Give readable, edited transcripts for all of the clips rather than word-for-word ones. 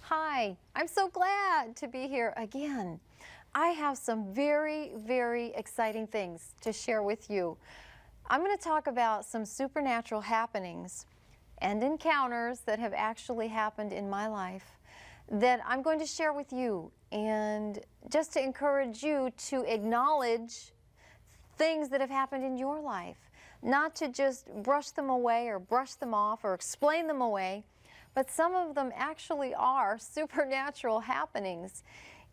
Hi, I'm so glad to be here again. I have some very, very exciting things to share with you. I'm going to talk about some supernatural happenings and encounters that have actually happened in my life that I'm going to share with you, and just to encourage you to acknowledge things that have happened in your life, not to just brush them away or brush them off or explain them away, but some of them actually are supernatural happenings.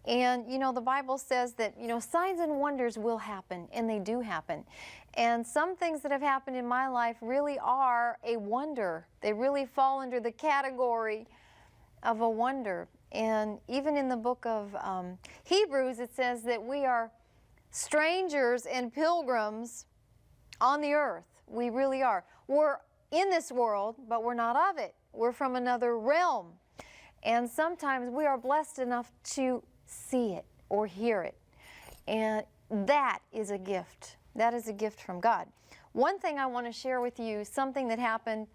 And you know, the Bible says that, signs and wonders will happen, and they do happen. And some things that have happened in my life really are a wonder. They really fall under the category of a wonder. And even in the book of Hebrews, it says that we are strangers and pilgrims on the earth. We really are. We're in this world, but we're not of it. We're from another realm. And sometimes we are blessed enough to see it or hear it. And that is a gift. That is a gift from God. One thing I want to share with you, something that happened,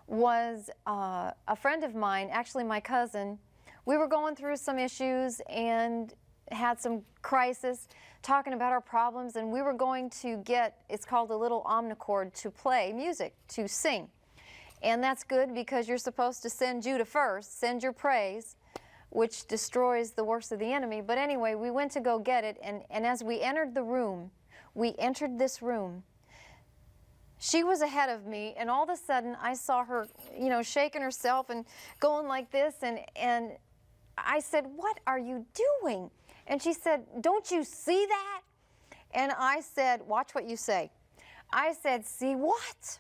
was a friend of mine, actually my cousin. We were going through some issues and had some crisis, talking about our problems, and we were going to get, it's called a little omnichord, to play music, to sing. And that's good, because you're supposed to send Judah first, send your praise, which destroys the works of the enemy. But anyway, we went to go get it, and as we entered the room, we entered this room, she was ahead of me, and all of a sudden I saw her, shaking herself and going like this, and I said, "What are you doing?" And she said, "Don't you see that?" And I said, "Watch what you say." I said, "See what?"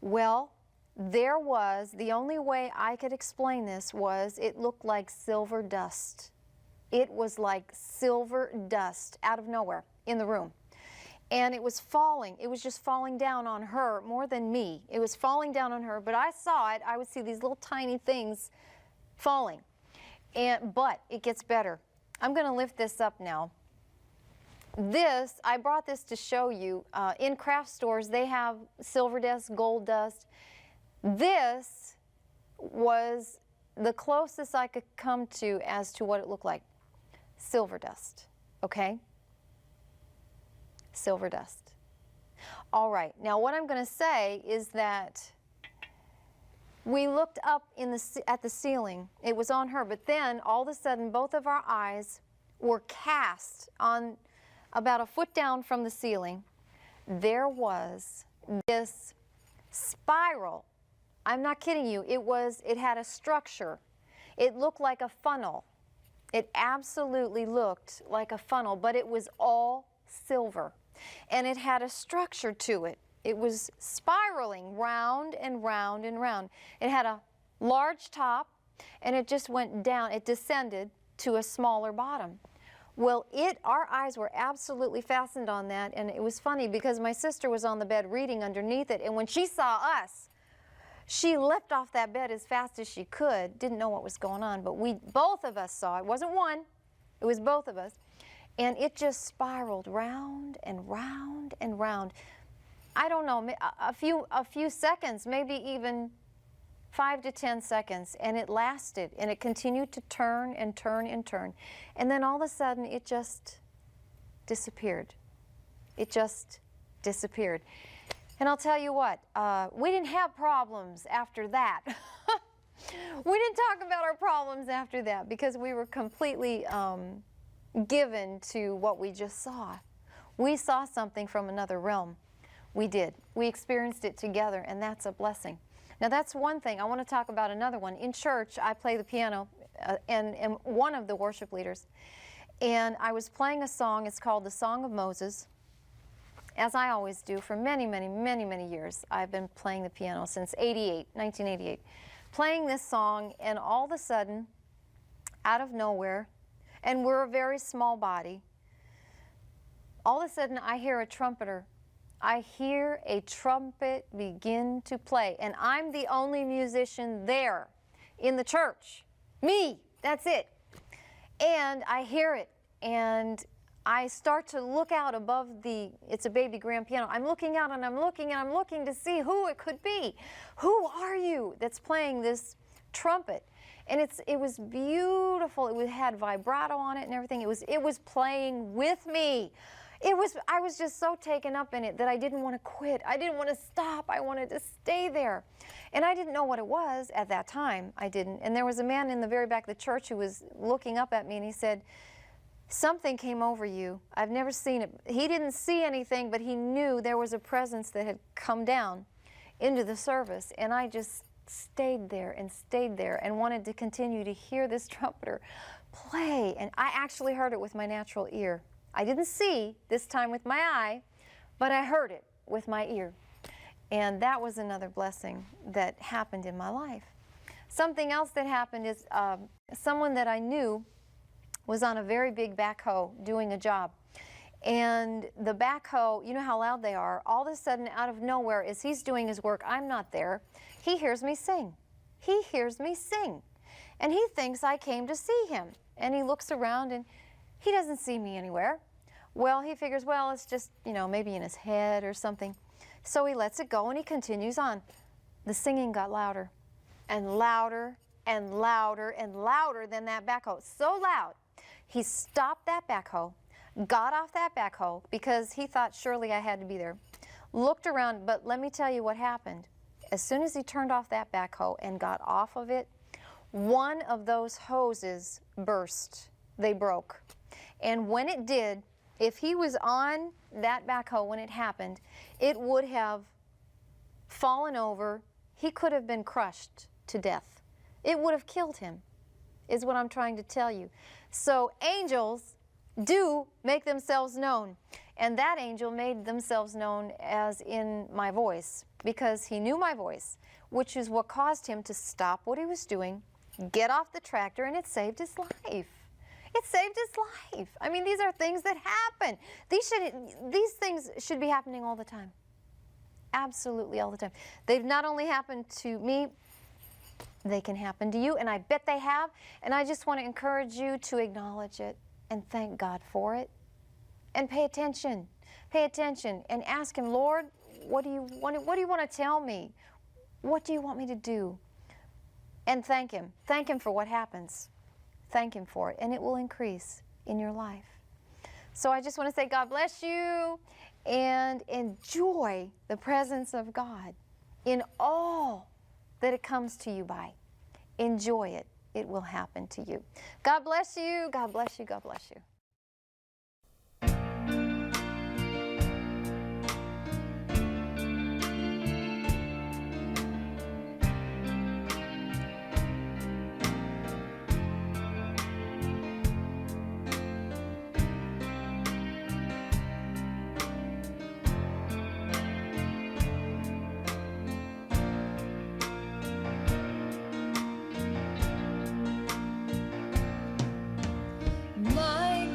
Well, there was, the only way I could explain this was, it looked like silver dust. It was like silver dust out of nowhere in the room. And it was falling. It was just falling down on her more than me. It was falling down on her, but I saw it. I would see these little tiny things falling. But it gets better. I'm going to lift this up now. I brought this to show you. In craft stores, they have silver dust, gold dust. This was the closest I could come to as to what it looked like. Silver dust, okay? Silver dust. All right, now what I'm going to say is that we looked up at the ceiling. It was on her, but then all of a sudden both of our eyes were cast on about a foot down from the ceiling. There was this spiral. I'm not kidding you. It had a structure. It looked like a funnel. It absolutely looked like a funnel, but it was all silver. And it had a structure to it. It was spiraling round and round and round. It had a large top, and it just went down. It descended to a smaller bottom. Well, our eyes were absolutely fastened on that, and it was funny because my sister was on the bed reading underneath it, and when she saw us, she leapt off that bed as fast as she could. Didn't know what was going on, but both of us saw it. It wasn't one, it was both of us. And it just spiraled round and round and round. I don't know, a few seconds, maybe even 5 to 10 seconds, and it lasted, and it continued to turn and turn and turn. And then all of a sudden, it just disappeared. It just disappeared. And I'll tell you what, we didn't have problems after that. We didn't talk about our problems after that, because we were completely given to what we just saw. We saw something from another realm. We did. We experienced it together, and that's a blessing. Now, that's one thing. I want to talk about another one. In church, I play the piano and am one of the worship leaders. And I was playing a song. It's called The Song of Moses, as I always do for many, many, many, many years. I've been playing the piano since 1988. Playing this song, and all of a sudden, out of nowhere, and we're a very small body, all of a sudden I hear a trumpeter. I hear a trumpet begin to play, and I'm the only musician there in the church. Me, that's it. And I hear it, and I start to look out above it's a baby grand piano. I'm looking out, and I'm looking to see who it could be. Who are you that's playing this trumpet? And it was beautiful. It had vibrato on it and everything. It was playing with me. I was just so taken up in it that I didn't want to quit. I didn't want to stop. I wanted to stay there. And I didn't know what it was at that time. I didn't. And there was a man in the very back of the church who was looking up at me, and he said, "Something came over you. I've never seen it." He didn't see anything, but he knew there was a presence that had come down into the service. And I just stayed there and wanted to continue to hear this trumpeter play. And I actually heard it with my natural ear. I didn't see this time with my eye, but I heard it with my ear. And that was another blessing that happened in my life. Something else that happened is someone that I knew was on a very big backhoe doing a job. And the backhoe, you know how loud they are, all of a sudden out of nowhere, as he's doing his work, I'm not there, he hears me sing. He hears me sing. And he thinks I came to see him. And he looks around and he doesn't see me anywhere. Well, he figures, well, it's just, you know, maybe in his head or something. So he lets it go and he continues on. The singing got louder and louder and louder and louder than that backhoe. So loud, he stopped that backhoe, got off that backhoe because he thought surely I had to be there. Looked around, but let me tell you what happened. As soon as he turned off that backhoe and got off of it, one of those hoses burst. They broke. And when it did, if he was on that backhoe when it happened, it would have fallen over. He could have been crushed to death. It would have killed him, is what I'm trying to tell you. So angels do make themselves known. And that angel made themselves known as in my voice, because he knew my voice, which is what caused him to stop what he was doing, get off the tractor, and it saved his life. It saved his life. I mean, these are things that happen. These things should be happening all the time. Absolutely all the time. They've not only happened to me, they can happen to you, and I bet they have. And I just want to encourage you to acknowledge it and thank God for it. And pay attention. Pay attention and ask Him, Lord, what do you want to tell me? What do you want me to do? And thank Him. Thank Him for what happens. Thank Him for it, and it will increase in your life. So I just want to say God bless you, and enjoy the presence of God in all that it comes to you by. Enjoy it. It will happen to you. God bless you. God bless you. God bless you. My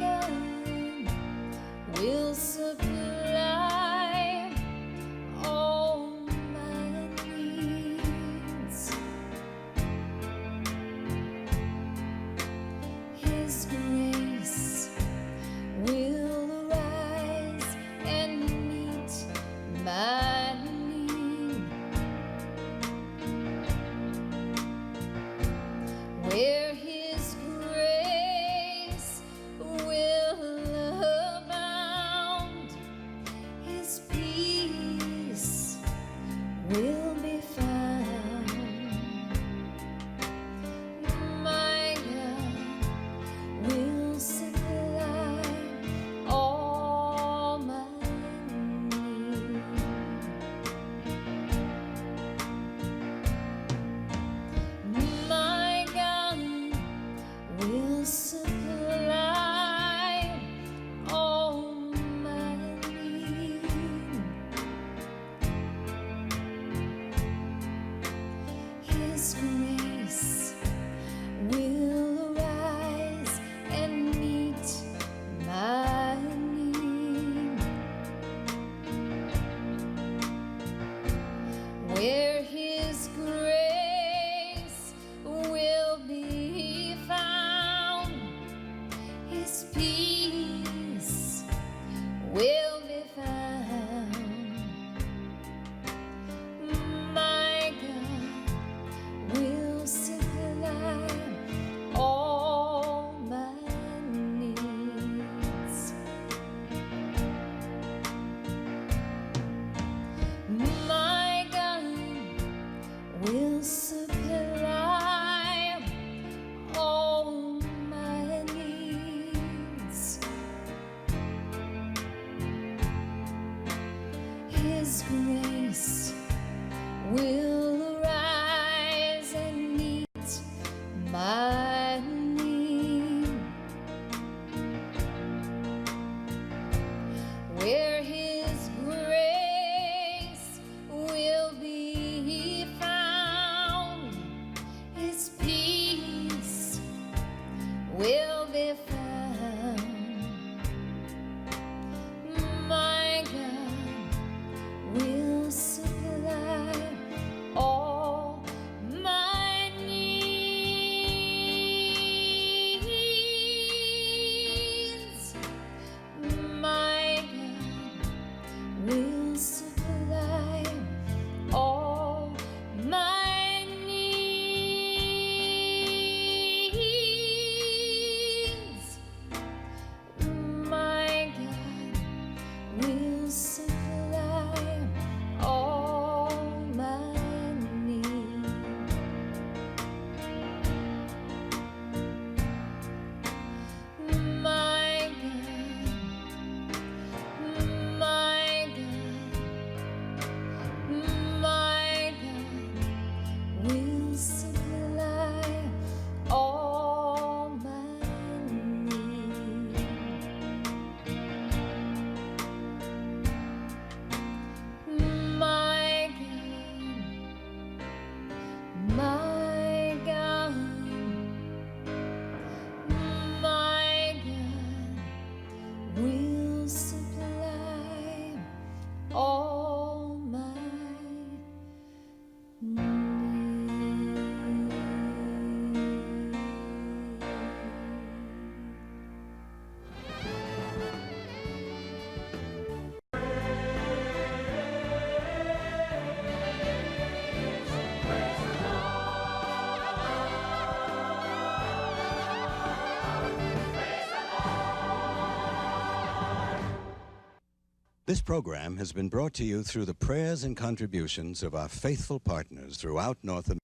This program has been brought to you through the prayers and contributions of our faithful partners throughout North America.